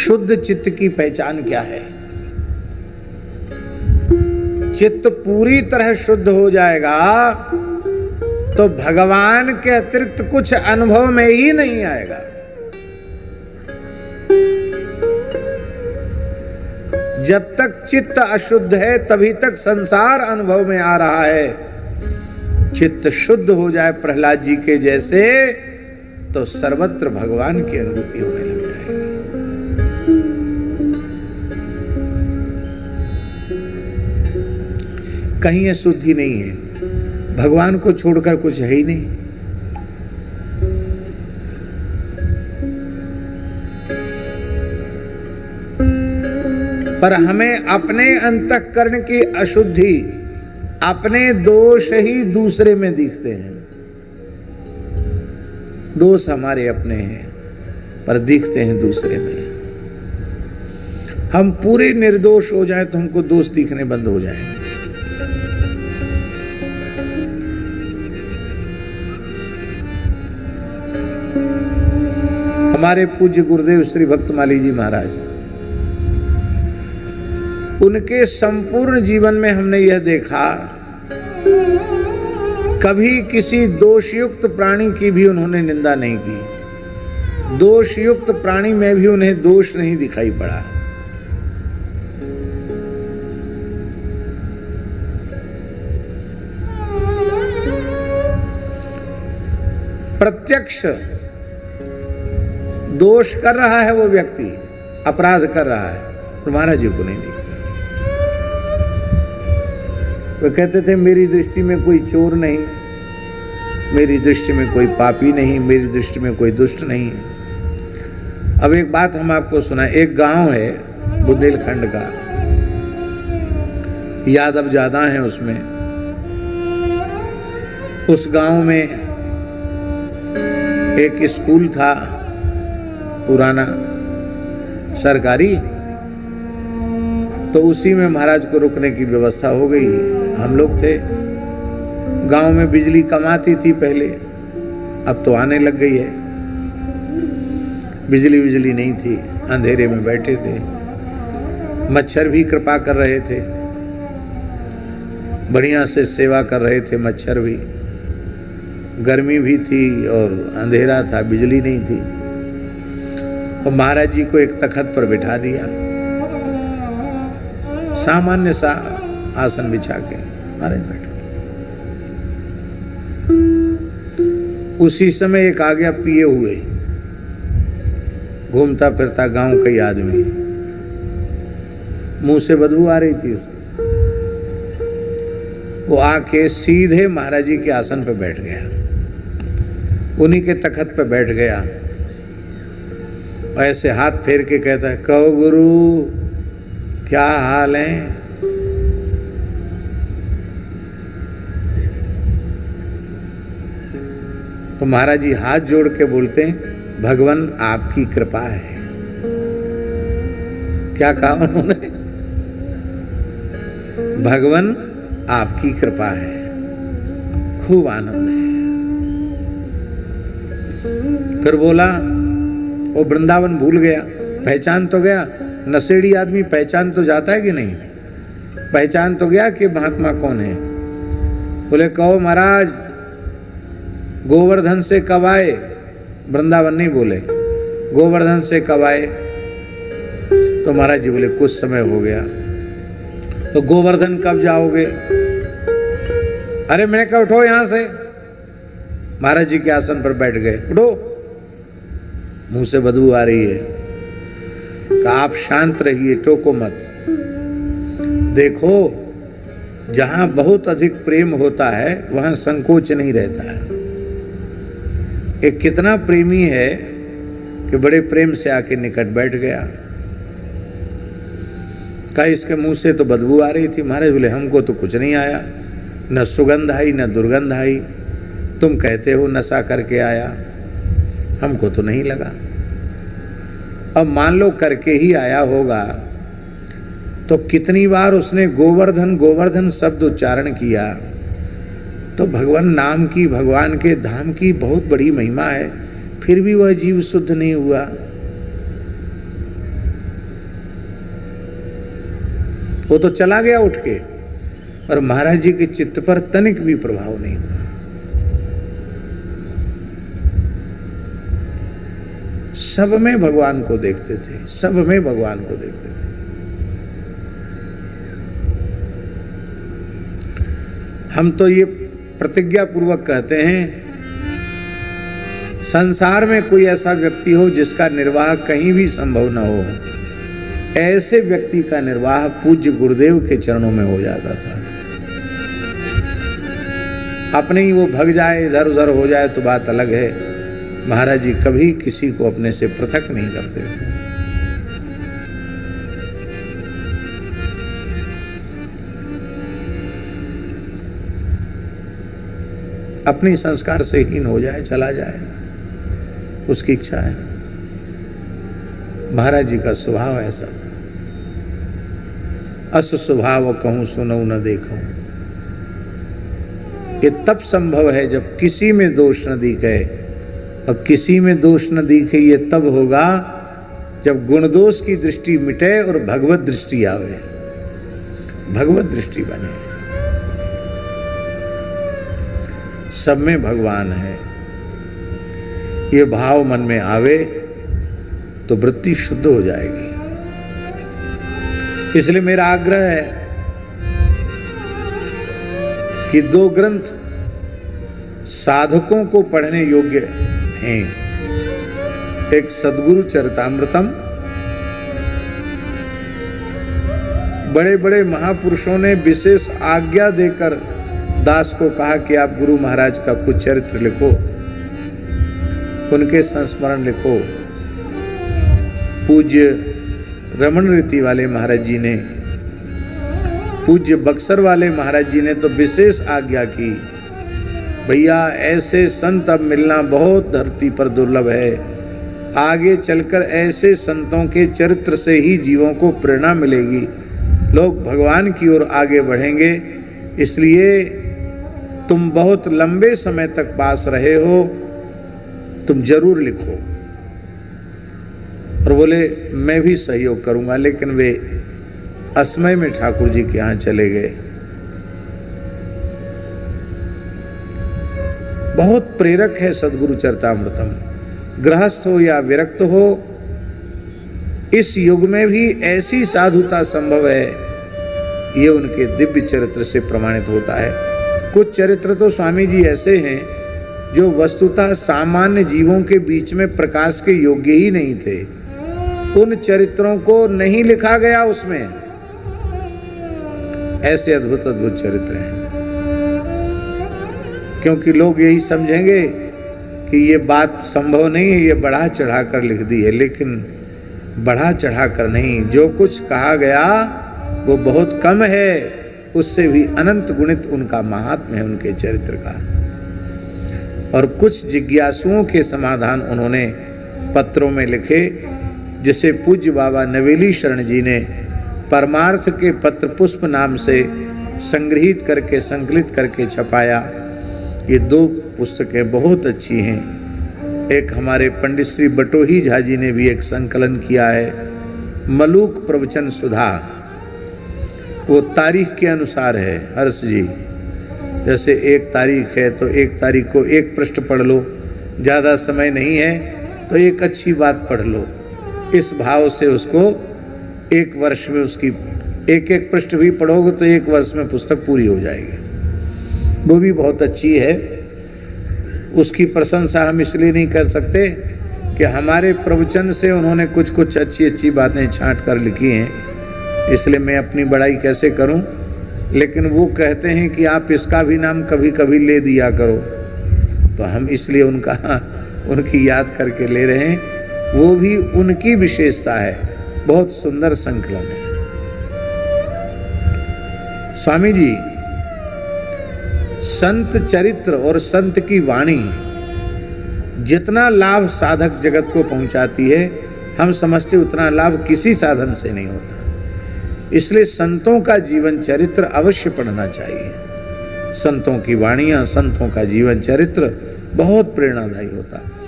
शुद्ध चित्त की पहचान क्या है? चित्त पूरी तरह शुद्ध हो जाएगा तो भगवान के अतिरिक्त कुछ अनुभव में ही नहीं आएगा। जब तक चित्त अशुद्ध है तभी तक संसार अनुभव में आ रहा है। चित्त शुद्ध हो जाए प्रहलाद जी के जैसे तो सर्वत्र भगवान की अनुभूति होने लग जाएगी। कहीं अशुद्धि नहीं है, भगवान को छोड़कर कुछ है ही नहीं। पर हमें अपने अंतःकरण की अशुद्धि, अपने दोष ही दूसरे में दिखते हैं। दोष हमारे अपने हैं पर दिखते हैं दूसरे में। हम पूरे निर्दोष हो जाए तो हमको दोष दिखने बंद हो जाएंगे। हमारे पूज्य गुरुदेव श्री भक्तमाली जी महाराज, उनके संपूर्ण जीवन में हमने यह देखा, कभी किसी दोषयुक्त प्राणी की भी उन्होंने निंदा नहीं की। दोषयुक्त प्राणी में भी उन्हें दोष नहीं दिखाई पड़ा। प्रत्यक्ष दोष कर रहा है वो व्यक्ति, अपराध कर रहा है, तो महाराज जी को नहीं दिखता। वो कहते थे मेरी दृष्टि में कोई चोर नहीं, मेरी दृष्टि में कोई पापी नहीं, मेरी दृष्टि में कोई दुष्ट नहीं। अब एक बात हम आपको सुना। एक गांव है बुंदेलखंड का, यादव ज्यादा हैं उसमें। उस गांव में एक स्कूल था पुराना सरकारी, तो उसी में महाराज को रुकने की व्यवस्था हो गई। हम लोग थे, गांव में बिजली कम आती थी पहले, अब तो आने लग गई है। बिजली नहीं थी, अंधेरे में बैठे थे। मच्छर भी कृपा कर रहे थे, बढ़िया से सेवा कर रहे थे मच्छर भी। गर्मी भी थी और अंधेरा था, बिजली नहीं थी। और महाराज जी को एक तखत पर बिठा दिया, सामान्य सा आसन बिछा के महाराज बैठे। उसी समय एक आ गया पिए हुए, घूमता फिरता गांव का ही आदमी, मुंह से बदबू आ रही थी उसको। वो आके सीधे महाराज जी के आसन पे बैठ गया, उन्हीं के तखत पे बैठ गया। ऐसे हाथ फेर के कहता है, कहो गुरु क्या हाल है? तो महाराज जी हाथ जोड़ के बोलते हैं, भगवान आपकी कृपा है। क्या कहा उन्होंने? भगवान आपकी कृपा है। खूब आनंद है। फिर बोला, वो वृंदावन भूल गया, पहचान तो गया। नशेड़ी आदमी पहचान तो जाता है कि नहीं? पहचान तो गया कि महात्मा कौन है। बोले कहो महाराज गोवर्धन से कब आए? वृंदावन नहीं बोले, गोवर्धन से कब आए? तो महाराज जी बोले कुछ समय हो गया। तो गोवर्धन कब जाओगे? अरे मैंने कहा उठो यहां से। महाराज जी के आसन पर बैठ गए। उठो, मुंह से बदबू आ रही है। कहा आप शांत रहिए, टोको मत। देखो जहां बहुत अधिक प्रेम होता है वहां संकोच नहीं रहता है। एक कितना प्रेमी है कि बड़े प्रेम से आके निकट बैठ गया। कहा इसके मुंह से तो बदबू आ रही थी। महाराज बोले हमको तो कुछ नहीं आया, न सुगंध आई न दुर्गंध आई। तुम कहते हो नशा करके आया, हमको तो नहीं लगा। अब मान लो करके ही आया होगा तो कितनी बार उसने गोवर्धन गोवर्धन शब्द उच्चारण किया। तो भगवान नाम की, भगवान के धाम की बहुत बड़ी महिमा है, फिर भी वह जीव शुद्ध नहीं हुआ। वो तो चला गया उठ के, पर महाराज जी के चित्त पर तनिक भी प्रभाव नहीं हुआ। सब में भगवान को देखते थे, सब में भगवान को देखते थे। हम तो ये प्रतिज्ञा पूर्वक कहते हैं, संसार में कोई ऐसा व्यक्ति हो जिसका निर्वाह कहीं भी संभव न हो, ऐसे व्यक्ति का निर्वाह पूज्य गुरुदेव के चरणों में हो जाता था। अपने ही वो भग जाए, इधर उधर हो जाए तो बात अलग है। महाराज जी कभी किसी को अपने से पृथक नहीं करते थे। अपनी संस्कार से हीन हो जाए, चला जाए, उसकी इच्छा है। महाराज जी का स्वभाव ऐसा था। अस स्वभाव कहूं सुनऊं न देखूं। ये तब संभव है जब किसी में दोष न दिखे, और किसी में दोष न दिखे ये तब होगा जब गुण दोष की दृष्टि मिटे और भगवत दृष्टि आवे, भगवत दृष्टि बने। सब में भगवान है, ये भाव मन में आवे तो वृत्ति शुद्ध हो जाएगी। इसलिए मेरा आग्रह है कि 2 ग्रंथ साधकों को पढ़ने योग्य हैं। एक सद्गुरु चरितामृतम, बड़े बड़े महापुरुषों ने विशेष आज्ञा देकर दास को कहा कि आप गुरु महाराज का कुछ चरित्र लिखो, उनके संस्मरण लिखो। पूज्य रमन रीति वाले महाराज जी ने, पूज्य बक्सर वाले महाराज जी ने तो विशेष आज्ञा की, भैया ऐसे संत अब मिलना बहुत धरती पर दुर्लभ है। आगे चलकर ऐसे संतों के चरित्र से ही जीवों को प्रेरणा मिलेगी, लोग भगवान की ओर आगे बढ़ेंगे। इसलिए तुम बहुत लंबे समय तक पास रहे हो, तुम जरूर लिखो। और बोले मैं भी सहयोग करूंगा, लेकिन वे असमय में ठाकुर जी के यहां चले गए। बहुत प्रेरक है सद्गुरु चरितामृतम। गृहस्थ हो या विरक्त हो, इस युग में भी ऐसी साधुता संभव है, ये उनके दिव्य चरित्र से प्रमाणित होता है। कुछ चरित्र तो स्वामी जी ऐसे हैं जो वस्तुतः सामान्य जीवों के बीच में प्रकाश के योग्य ही नहीं थे। उन चरित्रों को नहीं लिखा गया उसमें, ऐसे अद्भुत अद्भुत चरित्र हैं। क्योंकि लोग यही समझेंगे कि ये बात संभव नहीं है, ये बढ़ा चढ़ा कर लिख दी है, लेकिन बढ़ा चढ़ा कर नहीं, जो कुछ कहा गया वो बहुत कम है, उससे भी अनंत गुणित उनका महात्म्य है उनके चरित्र का। और कुछ जिज्ञासुओं के समाधान उन्होंने पत्रों में लिखे, जिसे पूज्य बाबा नवेली शरण जी ने परमार्थ के पत्र पुष्प नाम से संग्रहित करके संकलित करके छपाया। ये 2 पुस्तकें बहुत अच्छी हैं। एक हमारे पंडित श्री बटोही झा जी ने भी एक संकलन किया है, मलूक प्रवचन सुधा। वो तारीख के अनुसार है हर्ष जी, जैसे 1 तारीख है तो 1 तारीख को 1 पृष्ठ पढ़ लो, ज़्यादा समय नहीं है तो एक अच्छी बात पढ़ लो। इस भाव से उसको 1 वर्ष में उसकी 1-1 पृष्ठ भी पढ़ोगे तो 1 वर्ष में पुस्तक पूरी हो जाएगी। वो भी बहुत अच्छी है। उसकी प्रशंसा हम इसलिए नहीं कर सकते कि हमारे प्रवचन से उन्होंने कुछ कुछ अच्छी अच्छी बातें छांट कर लिखी हैं, इसलिए मैं अपनी बड़ाई कैसे करूं। लेकिन वो कहते हैं कि आप इसका भी नाम कभी कभी ले दिया करो, तो हम इसलिए उनकी याद करके ले रहे हैं। वो भी उनकी विशेषता है, बहुत सुंदर संकलन है। स्वामी जी संत चरित्र और संत की वाणी जितना लाभ साधक जगत को पहुंचाती है, हम समझते उतना लाभ किसी साधन से नहीं होता। इसलिए संतों का जीवन चरित्र अवश्य पढ़ना चाहिए। संतों की वाणियां, संतों का जीवन चरित्र बहुत प्रेरणादायी होता है।